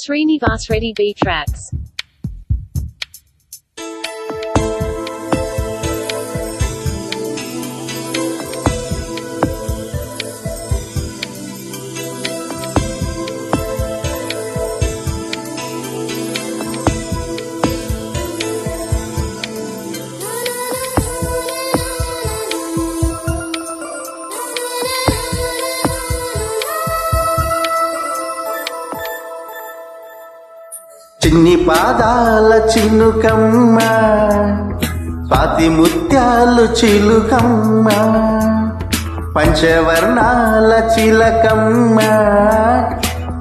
Srinivas Reddy B tracks. చిన్ని పాదాల చినుకమ్మ, పాతి ముత్యాలు చిలుకమ్మ, పంచవర్ణాల చిలకమ్మ,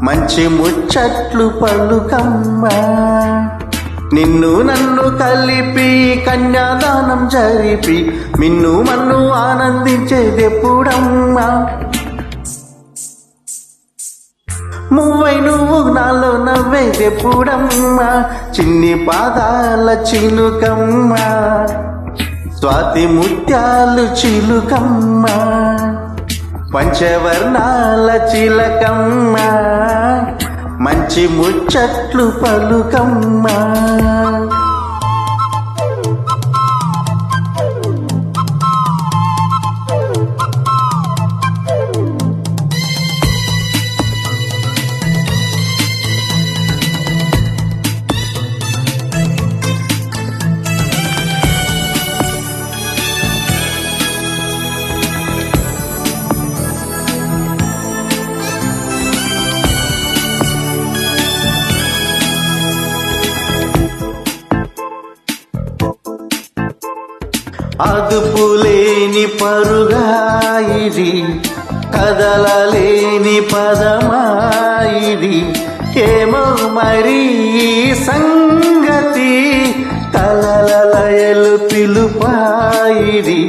మంచి ముచ్చట్లు పలుకమ్మ. నిన్ను నన్ను కలిపి కన్యాదానం జరిపి మిన్ను మన్ను ఆనందించేదెప్పుడమ్మా? మువ్వై నువ్వు నాలో నవ్వేదెప్పుడమ్మా? చిన్ని పాదాల చినుకమ్మ, స్వాతి ముత్యాలు చిలుకమ్మ, పంచవర్ణాల చిలకమ్మ, మంచి ముచ్చట్లు పలుకమ్మ. అదుపులేని పరుగాయిది, కదలలేని పదమాయిది, ఏమో మరి సంగతి, కలలయలు పిలుపాయిది,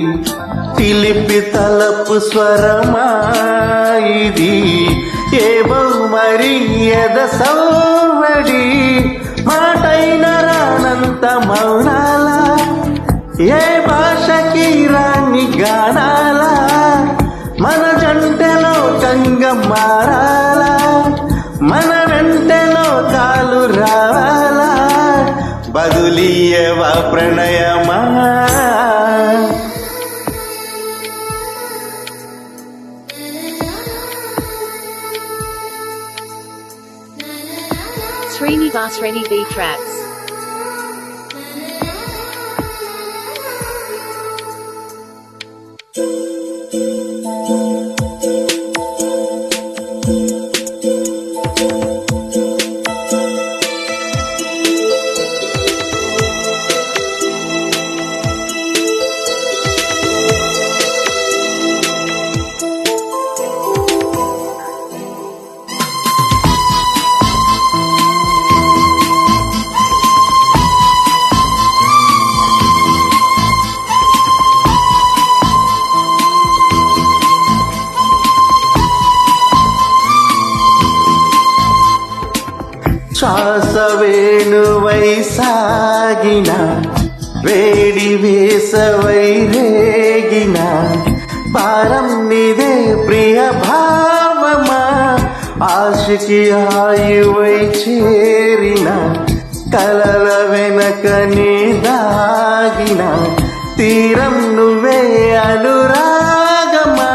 పిలిపి తలపు స్వరమాయిది, ఏమో మరి ఎద సౌవడి, మాటైన రానంత మౌనాల, ఏ భాషకి రాని గానాల, మన జంటలో గంగం మారాలా, మన వెంటలో కాలు రావాలా, బదులీయవా ప్రణయమా? Srinivas Reddy B tracks. శ్వాసవేణువై సాగిన, వేడి వేసవై రేగిన, భారం నిదే ప్రియ భావమా, ఆశకి ఆయువై చేరిన, కలల వెనకని దాగిన, తీరం నువ్వే అనురాగమా,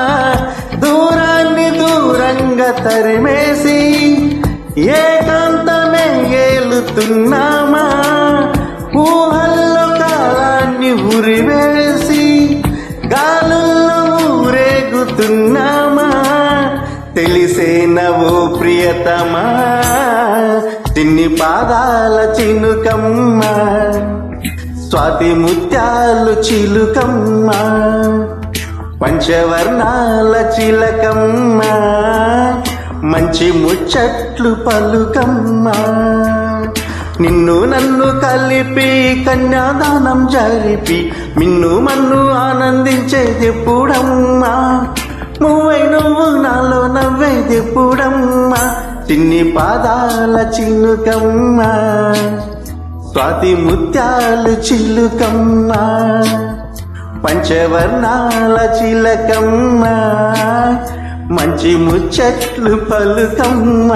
దూరాన్ని దూరంగా తరిమేసి ఏకాంతమే ఏలుతున్నామా, ఊహల్లో కాలాన్ని ఉరివేసి గాలుల్లో ఊరేగుతున్నామా, తెలిసే నవో ప్రియతమా, చిన్ని పాదాల చినుకమ్మ, స్వాతి ముత్యాలు చిలుకమ్మ, పంచవర్ణాల చిలకమ్మ, మంచి ముచ్చట్లు పలుకమ్మ. నిన్ను నన్ను కలిపి కన్యాదానం జరిపి మిన్ను మన్ను ఆనందించేదెప్పుడమ్మా? మువ్వై నువ్వు నాలో నవ్వేదెప్పుడమ్మా? చిన్ని పాదాల చినుకమ్మ, స్వాతి ముత్యాలు చిలుకమ్మ, పంచవర్ణాల చిలకమ్మ, మంచి ముచ్చట్లు పలుకమ్మ.